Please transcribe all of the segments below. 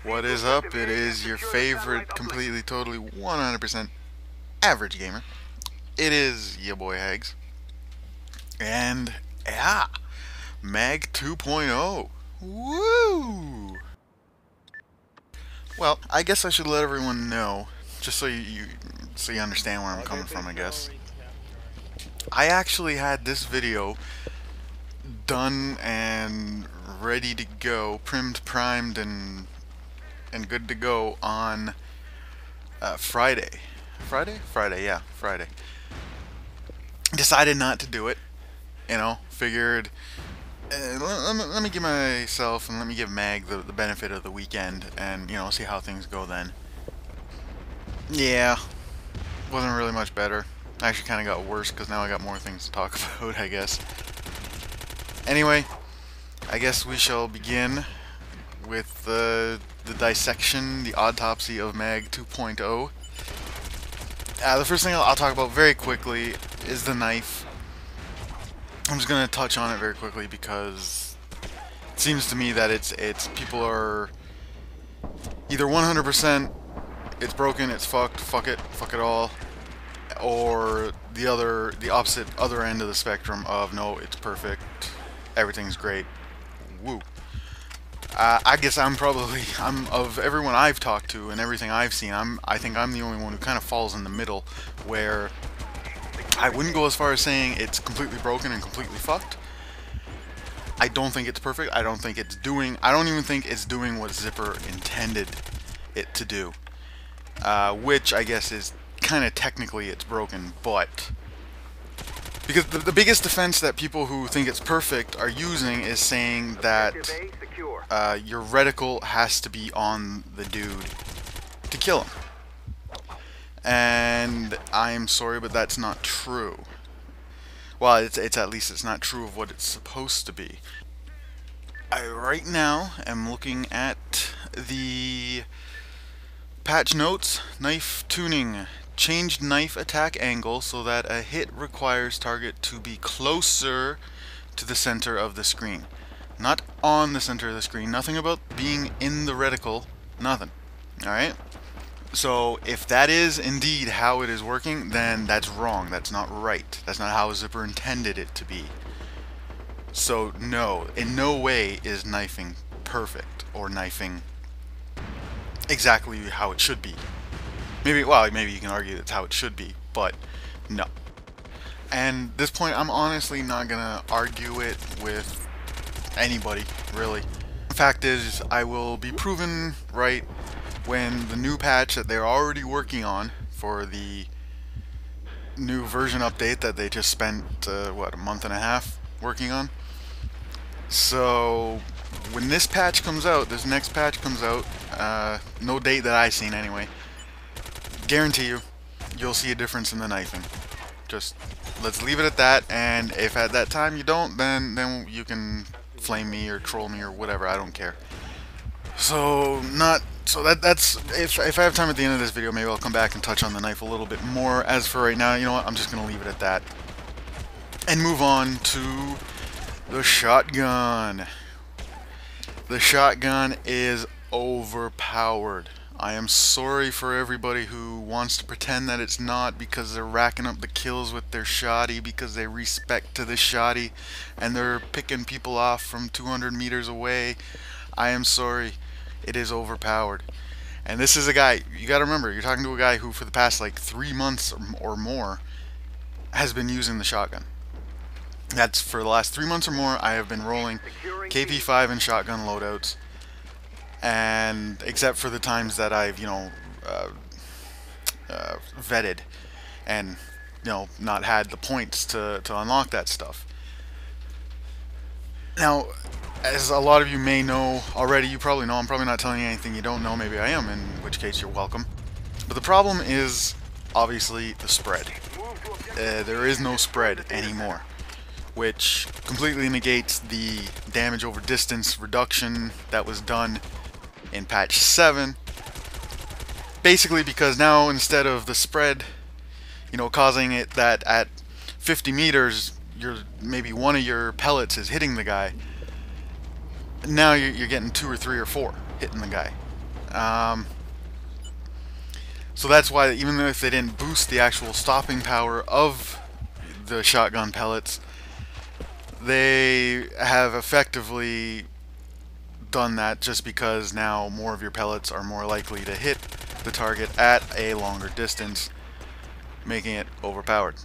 What is up? It is your favorite, completely, totally, 100% average gamer. It is your boy Haggs. And, yeah, Mag 2.0. Woo! Well, I guess I should let everyone know, just so you understand where I'm coming from, I guess. I actually had this video done and ready to go, primed, and good to go on Friday. Friday, yeah, Friday. Decided not to do it. Figured let me give myself and let me give Mag the benefit of the weekend and, see how things go then. Yeah, wasn't really much better. Actually kind of got worse because now I got more things to talk about, I guess. Anyway, I guess we shall begin with the dissection, the autopsy of Mag 2.0. The first thing I'll talk about very quickly is the knife. I'm just gonna touch on it very quickly because it seems to me that it's people are either 100% it's broken, it's fucked, fuck it all, or the opposite other end of the spectrum of no, it's perfect, everything's great, woo. I guess I'm of everyone I've talked to and everything I've seen, I think I'm the only one who kind of falls in the middle, where I wouldn't go as far as saying it's completely broken and completely fucked. I don't think it's perfect. I don't even think it's doing what Zipper intended it to do. Which I guess is kind of technically it's broken, but because the biggest defense that people who think it's perfect are using is saying that your reticle has to be on the dude to kill him. And I'm sorry, but that's not true. Well, it's at least it's not true of what it's supposed to be. I right now am looking at the patch notes, knife tuning. Changed knife attack angle so that a hit requires target to be closer to the center of the screen. Not on the center of the screen. Nothing about being in the reticle. Nothing. Alright? So if that is indeed how it is working, then that's wrong. That's not right. That's not how Zipper intended it to be. So no, in no way is knifing perfect or knifing exactly how it should be. Maybe you can argue that's how it should be, but no. And at this point, I'm honestly not gonna argue it with anybody, really. The fact is, I will be proven right when the new patch that they're already working on for the new version update that they just spent, what, a month and a half working on. So when this patch comes out, this next patch comes out, no date that I've seen anyway, guarantee you'll see a difference in the knifing. Just let's leave it at that, and if at that time you don't, then you can flame me or troll me or whatever, I don't care. So that's if I have time at the end of this video, maybe I'll come back and touch on the knife a little bit more. As for right now, you know what, I'm just gonna leave it at that and move on to the shotgun. The shotgun is overpowered. I am sorry for everybody who wants to pretend that it's not because they're racking up the kills with their shotty because they respect to the shotty and they're picking people off from 200 meters away. I am sorry. It is overpowered. And this is a guy, you gotta remember, you're talking to a guy who for the past like 3 months or more has been using the shotgun. That's for the last 3 months or more. I have been rolling KP5 and shotgun loadouts. And except for the times that I've, vetted and, not had the points to unlock that stuff. Now, as a lot of you may know already, you probably know, I'm probably not telling you anything you don't know, maybe I am, in which case you're welcome. But the problem is, obviously, the spread. There is no spread anymore, which completely negates the damage over distance reduction that was done in patch 7, basically because now instead of the spread, causing it that at 50 meters maybe one of your pellets is hitting the guy, now you're getting 2 or 3 or 4 hitting the guy, So that's why, even though if they didn't boost the actual stopping power of the shotgun pellets, they have effectively done that just because now more of your pellets are more likely to hit the target at a longer distance, making it overpowered.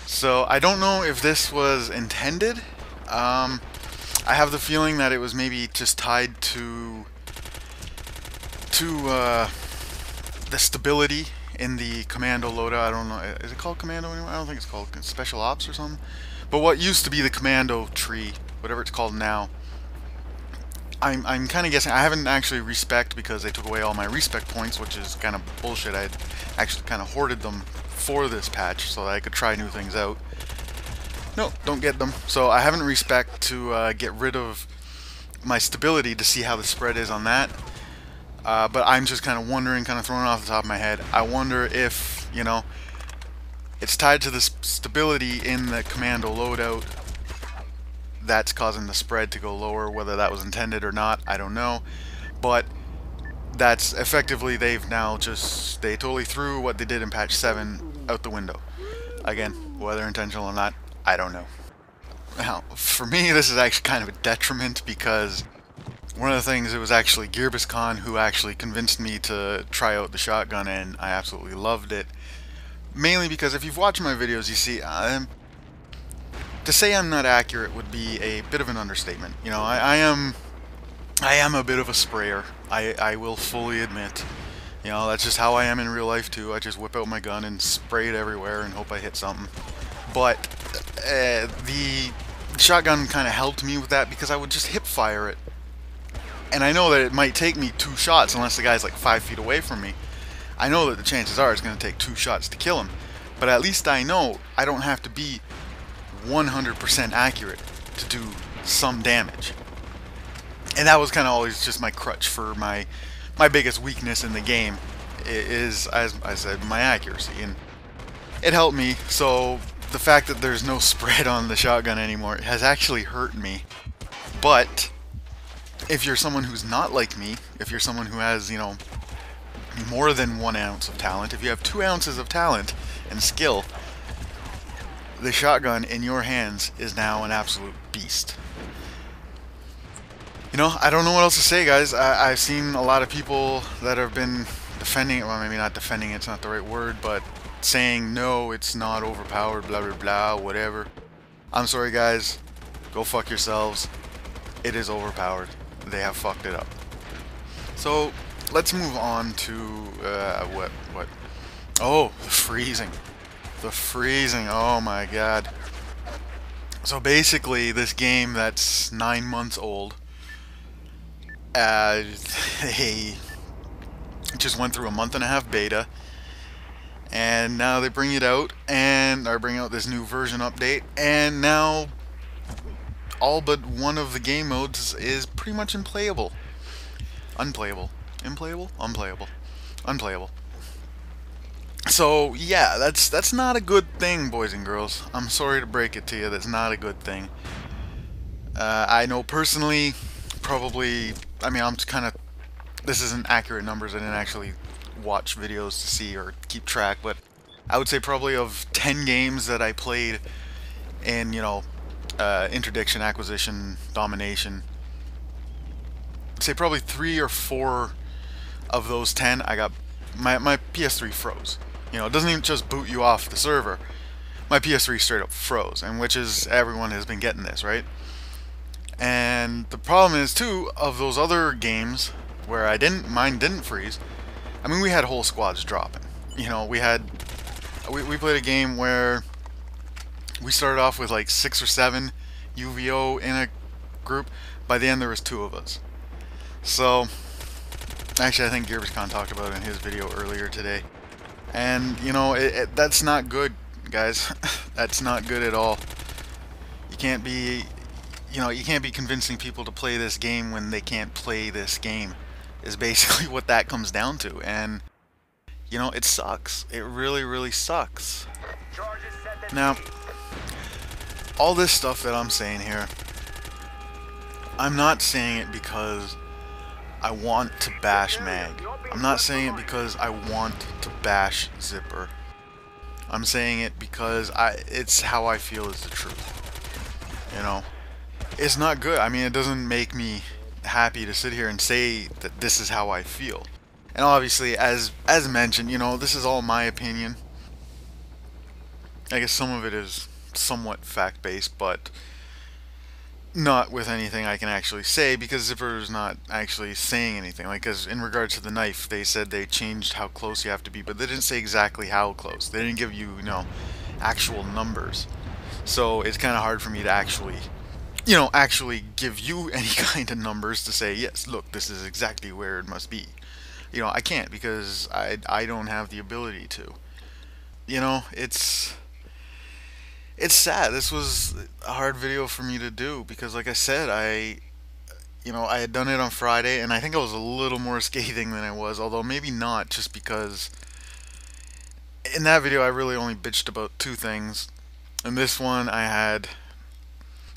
So I don't know if this was intended. I have the feeling that it was maybe just tied to the stability in the commando loadout. I don't know, is it called commando anymore? I don't think it's called special ops or something. But what used to be the commando tree, whatever it's called now, I'm kind of guessing. I haven't actually respect because they took away all my respect points, which is kind of bullshit. I actually kind of hoarded them for this patch so that I could try new things out. No, don't get them. So I haven't respect to get rid of my stability to see how the spread is on that. But I'm just kind of wondering, kind of throwing it off the top of my head, I wonder if, you know, it's tied to the stability in the commando loadout that's causing the spread to go lower. Whether that was intended or not, I don't know. But that's effectively, they've now just, they totally threw what they did in patch 7 out the window. Again, whether intentional or not, I don't know. Now, for me, this is actually kind of a detriment because one of the things, it was actually GearBusCon who actually convinced me to try out the shotgun, and I absolutely loved it. Mainly because if you've watched my videos, you see, to say I'm not accurate would be a bit of an understatement. You know, I am a bit of a sprayer. I will fully admit. You know, that's just how I am in real life too. I just whip out my gun and spray it everywhere and hope I hit something. But the shotgun kind of helped me with that because I would just hip fire it. And I know that it might take me 2 shots unless the guy's like 5 feet away from me. I know that the chances are it's going to take 2 shots to kill him. But at least I know I don't have to be 100% accurate to do some damage. And that was kind of always just my crutch for my biggest weakness in the game is, as I said, my accuracy. And it helped me. So the fact that there's no spread on the shotgun anymore has actually hurt me. But if you're someone who's not like me, if you're someone who has, you know, more than 1 ounce of talent, if you have 2 ounces of talent and skill, the shotgun in your hands is now an absolute beast. You know, I don't know what else to say, guys. I've seen a lot of people that have been defending it, well, maybe not defending it's not the right word, but saying, no, it's not overpowered, blah, blah, blah, whatever. I'm sorry, guys. Go fuck yourselves. It is overpowered. They have fucked it up. So, let's move on to, what? Oh, the freezing. The freezing, oh my god. So basically, this game that's 9 months old, they just went through a 1.5-month beta, and now they bring it out, and are bringing out this new version update, and now all but one of the game modes is pretty much unplayable. Unplayable. Implayable? Unplayable. Unplayable. So, yeah, that's not a good thing, boys and girls. I'm sorry to break it to you, that's not a good thing. I know personally, probably, I mean, I'm kind of, this isn't accurate numbers, I didn't actually watch videos to see or keep track, but I would say probably of 10 games that I played in, you know, interdiction, acquisition, domination, I'd say probably 3 or 4 of those 10, I got, my PS3 froze. You know, it doesn't even just boot you off the server. My PS3 straight up froze, and which is, everyone has been getting this, right? And the problem is, too, of those other games where mine didn't freeze, I mean, we had whole squads dropping. You know, we played a game where we started off with like 6 or 7 UVO in a group. By the end, there was 2 of us. So, actually, I think GearBusCon talked about it in his video earlier today. And, you know, that's not good, guys. That's not good at all. You can't be, you know, you can't be convincing people to play this game when they can't play this game, is basically what that comes down to. And, you know, it sucks. It really, really sucks. Now, all this stuff that I'm saying here, I'm not saying it because I want to bash Mag. I'm not saying it because I want to bash Zipper. I'm saying it because it's how I feel is the truth. You know? It's not good. I mean, it doesn't make me happy to sit here and say that this is how I feel. And obviously, as mentioned, you know, this is all my opinion. I guess some of it is somewhat fact-based, but not with anything I can actually say, because Zipper is not actually saying anything. Like, as in regards to the knife, they said they changed how close you have to be, but they didn't say exactly how close. They didn't give you, you know, actual numbers. So it's kind of hard for me to actually, you know, actually give you any kind of numbers to say, yes, look, this is exactly where it must be. You know, I can't, because I don't have the ability to. You know, it's sad. This was a hard video for me to do because, like I said, you know, I had done it on Friday, and I think I was a little more scathing than I was, although maybe not, just because in that video I really only bitched about two things. In this one I had,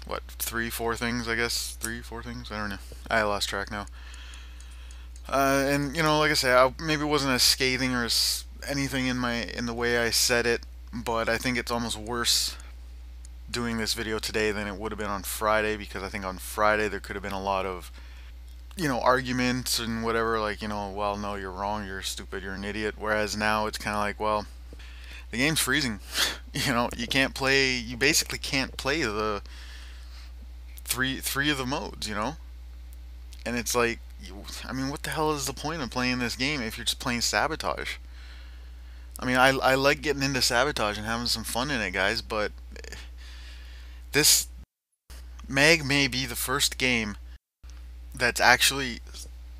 what, three, four things, I guess? Three, four things? I don't know. I lost track now. And, you know, like I said, maybe it wasn't as scathing or as anything in the way I said it, but I think it's almost worse doing this video today than it would have been on Friday, because I think on Friday there could have been a lot of, you know, arguments and whatever, like, you know, well, no, you're wrong, you're stupid, you're an idiot. Whereas now it's kind of like, well, the game's freezing. You know, you can't play, you basically can't play the three of the modes, you know? And it's like, I mean, what the hell is the point of playing this game if you're just playing Sabotage? I mean, I like getting into Sabotage and having some fun in it, guys, but this Mag may be the first game that's actually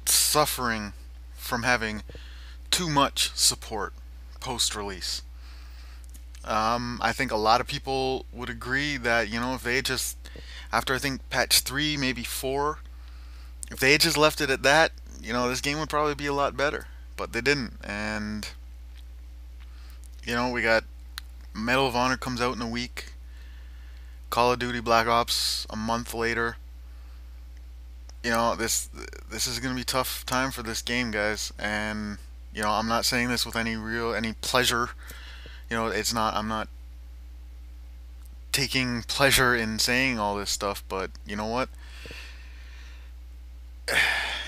suffering from having too much support post-release. I think a lot of people would agree that, you know, if they just, after I think patch 3, maybe 4, if they had just left it at that, you know, this game would probably be a lot better. But they didn't, and, you know, we got Medal of Honor comes out in a week, Call of Duty Black Ops a month later. You know, this is gonna be a tough time for this game, guys. And, you know, I'm not saying this with any pleasure. You know, it's not, I'm not taking pleasure in saying all this stuff, but you know what?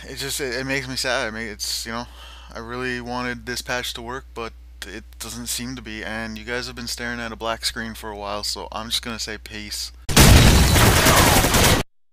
It makes me sad. I mean, it's, you know, I really wanted this patch to work, but it doesn't seem to be. And you guys have been staring at a black screen for a while, so I'm just gonna say peace.